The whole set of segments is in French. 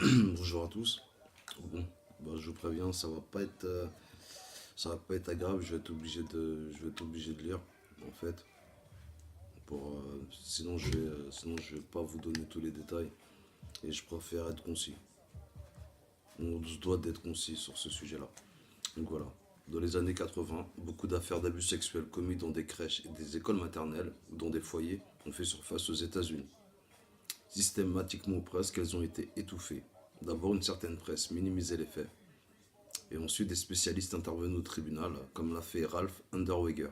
Bonjour à tous. Bon, je vous préviens, ça va pas être agréable. Je vais être obligé de lire, en fait, sinon je vais pas vous donner tous les détails. Et je préfère être concis. On se doit d'être concis sur ce sujet-là. Donc voilà. Dans les années 80, beaucoup d'affaires d'abus sexuels commis dans des crèches et des écoles maternelles ou dans des foyers ont fait surface aux États-Unis. Systématiquement ou presque, elles ont été étouffées. D'abord, une certaine presse minimisait les faits, et ensuite des spécialistes intervenus au tribunal, comme l'a fait Ralph Underweger,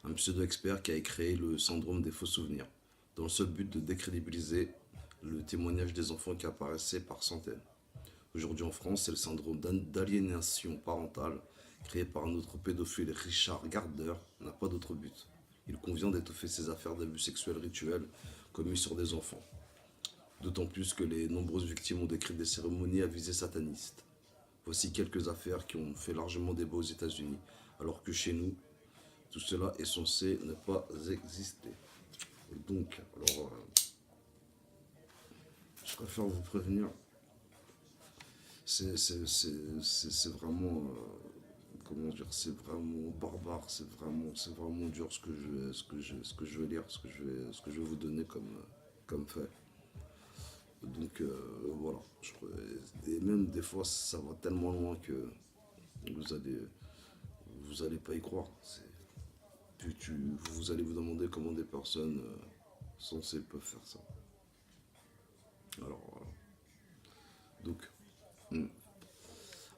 un pseudo-expert qui a créé le syndrome des faux souvenirs, dans le seul but de décrédibiliser le témoignage des enfants qui apparaissaient par centaines. Aujourd'hui en France, c'est le syndrome d'aliénation parentale, créé par un autre pédophile, Richard Gardner, n'a pas d'autre but. Il convient d'étoffer ces affaires d'abus sexuels rituels commis sur des enfants. D'autant plus que les nombreuses victimes ont décrit des cérémonies à visée sataniste. Voici quelques affaires qui ont fait largement débat aux États-Unis, alors que chez nous, tout cela est censé ne pas exister. Et donc, je préfère vous prévenir, c'est vraiment, comment dire, c'est vraiment barbare, c'est vraiment dur ce que je vais lire, ce que je vais vous donner comme fait. Donc voilà, et même des fois ça va tellement loin que vous allez, vous allez pas y croire. Vous allez vous demander comment des personnes censées peuvent faire ça. Alors voilà. Donc, hmm.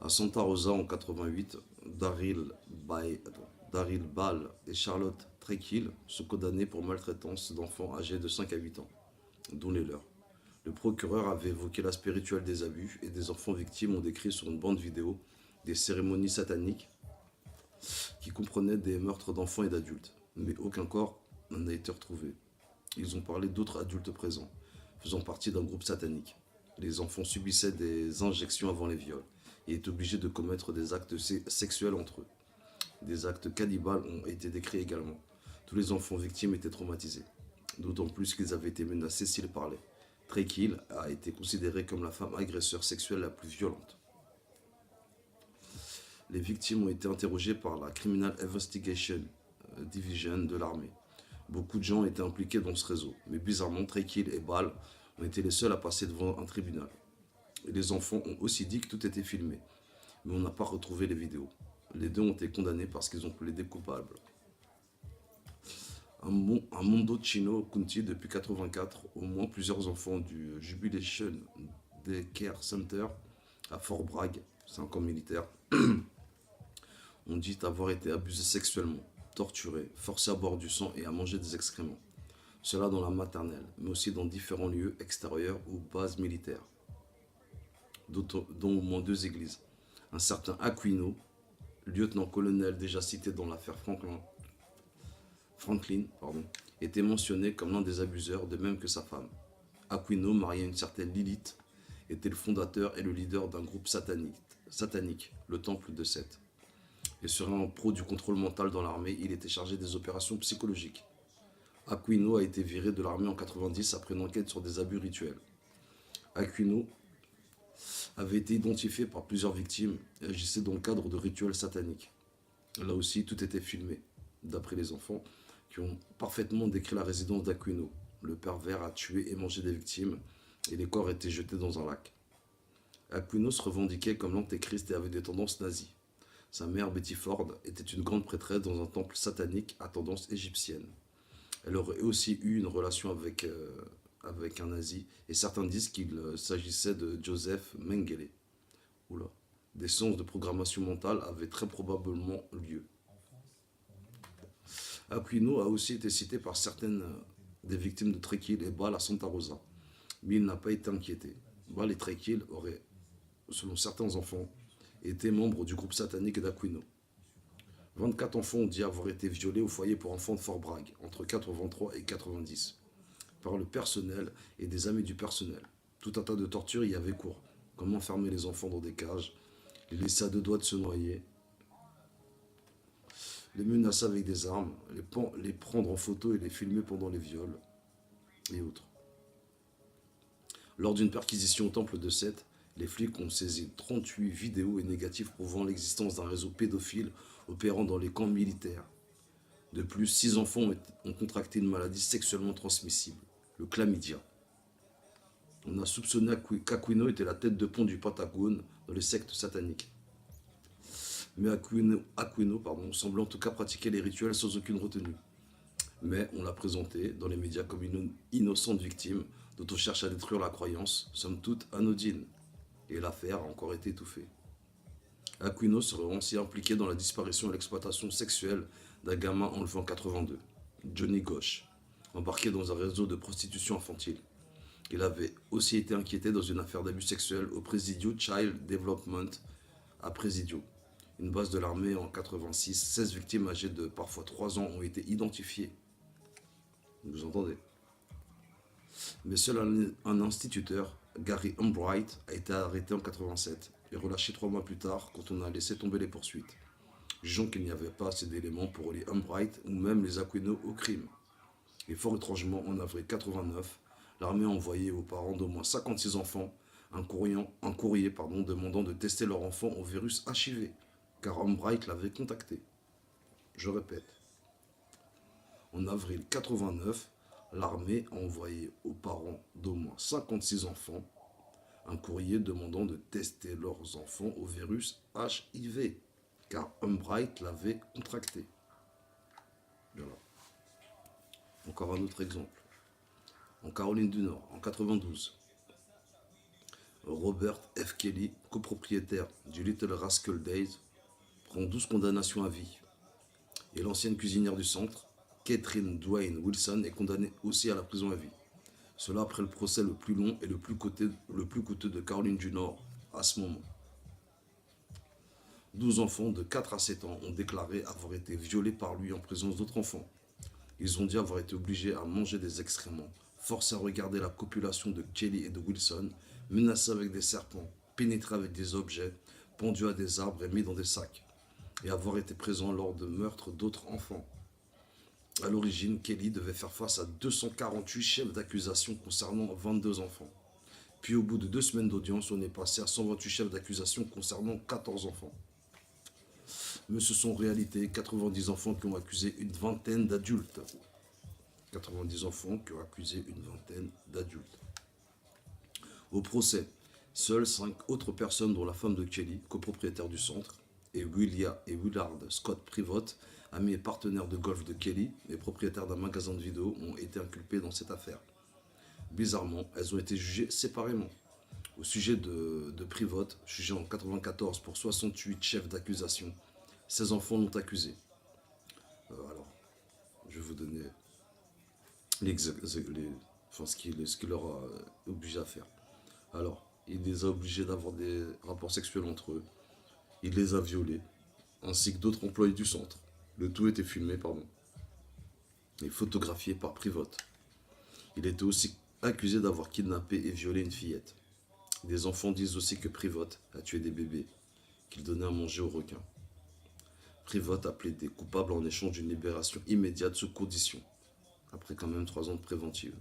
À Santa Rosa en 88, Daryl Ball et Charlotte Trekill sont condamnés pour maltraitance d'enfants âgés de 5 à 8 ans, dont les leurs. Le procureur avait évoqué l'aspect rituel des abus et des enfants victimes ont décrit sur une bande vidéo des cérémonies sataniques qui comprenaient des meurtres d'enfants et d'adultes, mais aucun corps n'a été retrouvé. Ils ont parlé d'autres adultes présents, faisant partie d'un groupe satanique. Les enfants subissaient des injections avant les viols et étaient obligés de commettre des actes sexuels entre eux. Des actes cannibales ont été décrits également. Tous les enfants victimes étaient traumatisés, d'autant plus qu'ils avaient été menacés s'ils parlaient. Trekill a été considérée comme la femme agresseur sexuelle la plus violente. Les victimes ont été interrogées par la Criminal Investigation Division de l'armée. Beaucoup de gens étaient impliqués dans ce réseau, mais bizarrement, Trekill et Ball ont été les seuls à passer devant un tribunal. Et les enfants ont aussi dit que tout était filmé, mais on n'a pas retrouvé les vidéos. Les deux ont été condamnés parce qu'ils ont plaidé coupables. À Mondocino County, depuis 1984, au moins plusieurs enfants du Jubilation Daycare Center à Fort Bragg, c'est un camp militaire, ont dit avoir été abusés sexuellement, torturés, forcés à boire du sang et à manger des excréments. Cela dans la maternelle, mais aussi dans différents lieux extérieurs ou bases militaires, dont au moins deux églises. Un certain Aquino, lieutenant-colonel déjà cité dans l'affaire Franklin, était mentionné comme l'un des abuseurs, de même que sa femme. Aquino, marié à une certaine Lilith, était le fondateur et le leader d'un groupe satanique, le Temple de Seth. Et serait un pro du contrôle mental dans l'armée, il était chargé des opérations psychologiques. Aquino a été viré de l'armée en 90 après une enquête sur des abus rituels. Aquino avait été identifié par plusieurs victimes et agissait dans le cadre de rituels sataniques. Là aussi, tout était filmé, d'après les enfants, qui ont parfaitement décrit la résidence d'Aquino. Le pervers a tué et mangé des victimes, et les corps étaient jetés dans un lac. Aquino se revendiquait comme l'antéchrist et avait des tendances nazies. Sa mère, Betty Ford, était une grande prêtresse dans un temple satanique à tendance égyptienne. Elle aurait aussi eu une relation avec un nazi, et certains disent qu'il s'agissait de Joseph Mengele. Oula. Des séances de programmation mentale avaient très probablement lieu. Aquino a aussi été cité par certaines des victimes de Trekill et Ball à Santa Rosa, mais il n'a pas été inquiété. Ball et Trekill auraient, selon certains enfants, été membres du groupe satanique d'Aquino. 24 enfants ont dit avoir été violés au foyer pour enfants de Fort Bragg, entre 83 et 90, par le personnel et des amis du personnel. Tout un tas de tortures y avait cours, comme enfermer les enfants dans des cages, les laisser à deux doigts de se noyer, les menacer avec des armes, les prendre en photo et les filmer pendant les viols, et autres. Lors d'une perquisition au temple de Seth, Les flics ont saisi 38 vidéos et négatifs prouvant l'existence d'un réseau pédophile opérant dans les camps militaires. De plus, 6 enfants ont contracté une maladie sexuellement transmissible, le chlamydia. On a soupçonné qu'Aquino était la tête de pont du Pentagone dans les sectes sataniques. Mais Aquino semble en tout cas pratiquer les rituels sans aucune retenue. Mais on l'a présenté dans les médias comme une innocente victime dont on cherche à détruire la croyance, somme toute anodine. Et l'affaire a encore été étouffée. Aquino serait aussi impliqué dans la disparition et l'exploitation sexuelle d'un gamin enlevé en 82, Johnny Gosch, embarqué dans un réseau de prostitution infantile. Il avait aussi été inquiété dans une affaire d'abus sexuel au Presidio Child Development à Presidio, une base de l'armée en 86. 16 victimes âgées de parfois 3 ans ont été identifiées. Vous entendez? Mais seul un instituteur, Gary Humbright, a été arrêté en 87 et relâché 3 mois plus tard quand on a laissé tomber les poursuites, jugeant qu'il n'y avait pas assez d'éléments pour relier Humbright ou même les Aquino au crime. Et fort étrangement, en avril 89, l'armée a envoyé aux parents d'au moins 56 enfants un courrier demandant de tester leur enfant au virus HIV, car Humbright l'avait contacté. Je répète, en avril 89, l'armée a envoyé aux parents d'au moins 56 enfants un courrier demandant de tester leurs enfants au virus HIV, car Humbright l'avait contracté. Voilà. Encore un autre exemple. En Caroline du Nord, en 92, Robert F. Kelly, copropriétaire du Little Rascal Days, prend 12 condamnations à vie. Et l'ancienne cuisinière du centre, Catherine Dwayne Wilson, est condamnée aussi à la prison à vie. Cela après le procès le plus long et le plus coûteux de Caroline du Nord à ce moment. 12 enfants de 4 à 7 ans ont déclaré avoir été violés par lui en présence d'autres enfants. Ils ont dit avoir été obligés à manger des excréments, forcés à regarder la copulation de Kelly et de Wilson, menacés avec des serpents, pénétrés avec des objets, pendus à des arbres et mis dans des sacs, et avoir été présents lors de meurtres d'autres enfants. À l'origine, Kelly devait faire face à 248 chefs d'accusation concernant 22 enfants. Puis au bout de 2 semaines d'audience, on est passé à 128 chefs d'accusation concernant 14 enfants. Mais ce sont en réalité 90 enfants qui ont accusé une vingtaine d'adultes. 90 enfants qui ont accusé une vingtaine d'adultes. Au procès, seules 5 autres personnes, dont la femme de Kelly, copropriétaire du centre, et Willard Scott Privott, ami et partenaire de golf de Kelly et propriétaire d'un magasin de vidéos, ont été inculpés dans cette affaire. Bizarrement, elles ont été jugées séparément. Au sujet de Privott, jugé en 1994 pour 68 chefs d'accusation, 16 enfants l'ont accusé. Alors, je vais vous donner ce qu'il leur a obligé à faire. Alors, il les a obligés d'avoir des rapports sexuels entre eux. Il les a violés, ainsi que d'autres employés du centre. Le tout était filmé, et photographié par Privott. Il était aussi accusé d'avoir kidnappé et violé une fillette. Des enfants disent aussi que Privott a tué des bébés, qu'il donnait à manger aux requins. Privott a plaidé coupable en échange d'une libération immédiate sous condition, après quand même 3 ans de préventive.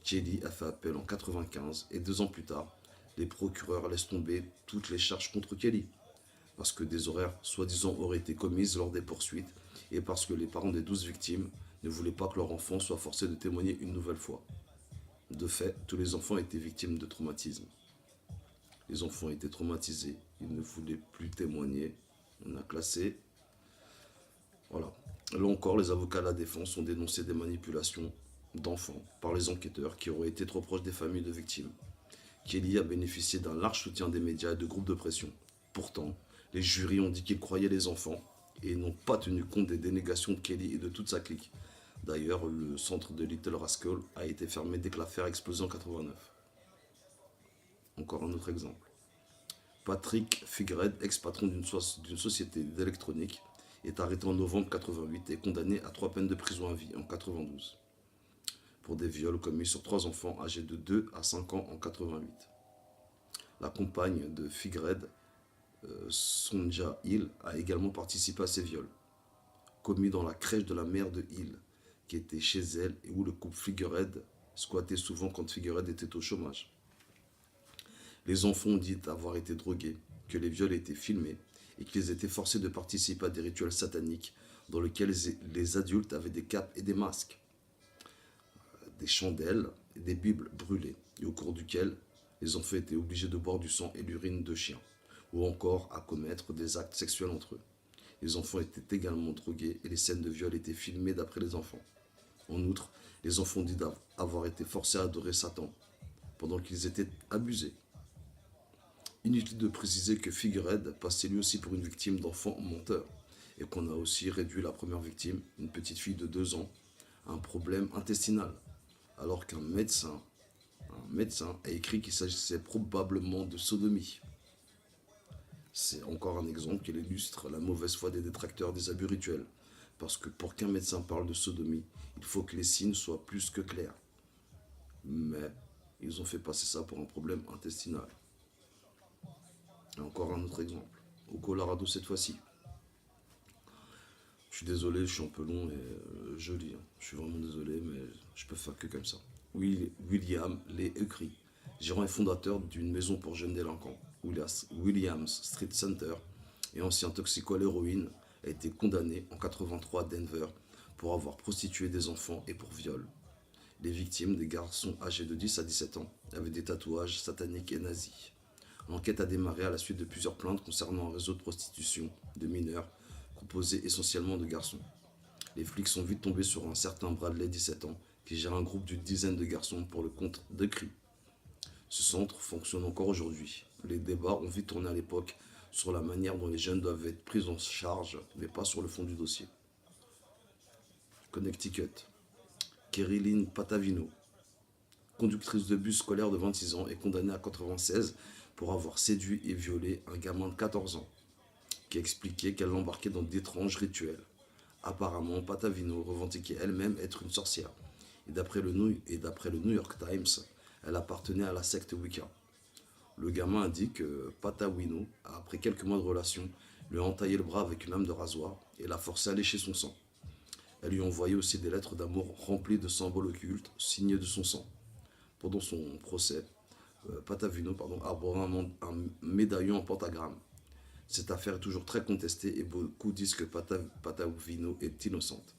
Kelly a fait appel en 1995 et 2 ans plus tard, les procureurs laissent tomber toutes les charges contre Kelly, parce que des horaires soi-disant auraient été commises lors des poursuites et parce que les parents des 12 victimes ne voulaient pas que leur enfant soit forcé de témoigner une nouvelle fois. De fait, tous les enfants étaient victimes de traumatisme. Les enfants étaient traumatisés, ils ne voulaient plus témoigner. On a classé. Voilà. Là encore, les avocats de la défense ont dénoncé des manipulations d'enfants par les enquêteurs qui auraient été trop proches des familles de victimes. Kelly a bénéficié d'un large soutien des médias et de groupes de pression. Pourtant, les jurys ont dit qu'ils croyaient les enfants et n'ont pas tenu compte des dénégations de Kelly et de toute sa clique. D'ailleurs, le centre de Little Rascal a été fermé dès que l'affaire a explosé en 89. Encore un autre exemple. Patrick Figuered, ex-patron d'une société d'électronique, est arrêté en novembre 88 et condamné à 3 peines de prison à vie en 92 pour des viols commis sur 3 enfants âgés de 2 à 5 ans en 88. La compagne de Figuered, Sonja Hill, a également participé à ces viols, commis dans la crèche de la mère de Hill, qui était chez elle et où le couple Figuered squattait souvent quand Figuered était au chômage. Les enfants ont dit avoir été drogués, que les viols étaient filmés et qu'ils étaient forcés de participer à des rituels sataniques dans lesquels les adultes avaient des capes et des masques, des chandelles et des bibles brûlées, et au cours duquel les enfants étaient obligés de boire du sang et l'urine de chiens, ou encore à commettre des actes sexuels entre eux. Les enfants étaient également drogués et les scènes de viol étaient filmées d'après les enfants. En outre, les enfants disent avoir été forcés à adorer Satan pendant qu'ils étaient abusés. Inutile de préciser que Figuered passait lui aussi pour une victime d'enfants menteurs et qu'on a aussi réduit la première victime, une petite fille de 2 ans, à un problème intestinal, alors qu'un médecin a écrit qu'il s'agissait probablement de sodomie. C'est encore un exemple qui illustre la mauvaise foi des détracteurs des abus rituels. Parce que pour qu'un médecin parle de sodomie, il faut que les signes soient plus que clairs. Mais ils ont fait passer ça pour un problème intestinal. Et encore un autre exemple. Au Colorado cette fois-ci. Je suis désolé, je suis un peu long et je lis. Je suis vraiment désolé, mais je peux faire que comme ça. William Lee écrit, gérant et fondateur d'une maison pour jeunes délinquants, Williams Street Center, et ancien toxico à l'héroïne, a été condamné en 83 à Denver pour avoir prostitué des enfants et pour viol. Les victimes, des garçons âgés de 10 à 17 ans, avaient des tatouages sataniques et nazis. L'enquête a démarré à la suite de plusieurs plaintes concernant un réseau de prostitution de mineurs composé essentiellement de garçons. Les flics sont vite tombés sur un certain Bradley, 17 ans, qui gère un groupe d'une dizaine de garçons pour le compte de CRI. Ce centre fonctionne encore aujourd'hui. Les débats ont vite tourné à l'époque sur la manière dont les jeunes doivent être pris en charge, mais pas sur le fond du dossier. Connecticut. Kerilyn Patavino, conductrice de bus scolaire de 26 ans, est condamnée à 96 pour avoir séduit et violé un gamin de 14 ans, qui expliquait qu'elle l'embarquait dans d'étranges rituels. Apparemment, Patavino revendiquait elle-même être une sorcière, et d'après le New York Times, elle appartenait à la secte Wicca. Le gamin indique que Patavino, après quelques mois de relation, lui a entaillé le bras avec une lame de rasoir et l'a forcé à lécher son sang. Elle lui envoyait aussi des lettres d'amour remplies de symboles occultes, signés de son sang. Pendant son procès, Patavino arbora un médaillon en pentagramme. Cette affaire est toujours très contestée et beaucoup disent que Patavino est innocente.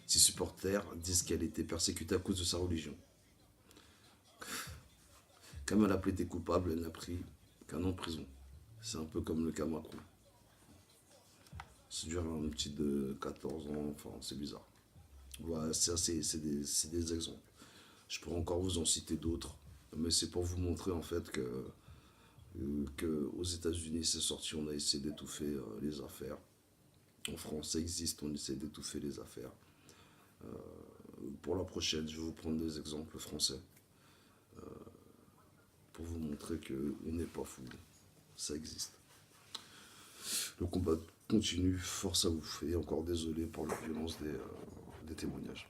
Ses supporters disent qu'elle était persécutée à cause de sa religion. Comme elle a plaidé coupable, elle n'a pris qu'un an de prison. C'est un peu comme le cas Macron. C'est dur un petit de 14 ans, enfin c'est bizarre. Voilà, c'est des exemples. Je pourrais encore vous en citer d'autres, mais c'est pour vous montrer en fait que aux États-Unis c'est sorti, on a essayé d'étouffer les affaires. En France ça existe, on essaie d'étouffer les affaires. Pour la prochaine, je vais vous prendre des exemples français pour vous montrer qu'on n'est pas fou, ça existe. Le combat continue, force à vous, et encore désolé pour la violence des témoignages.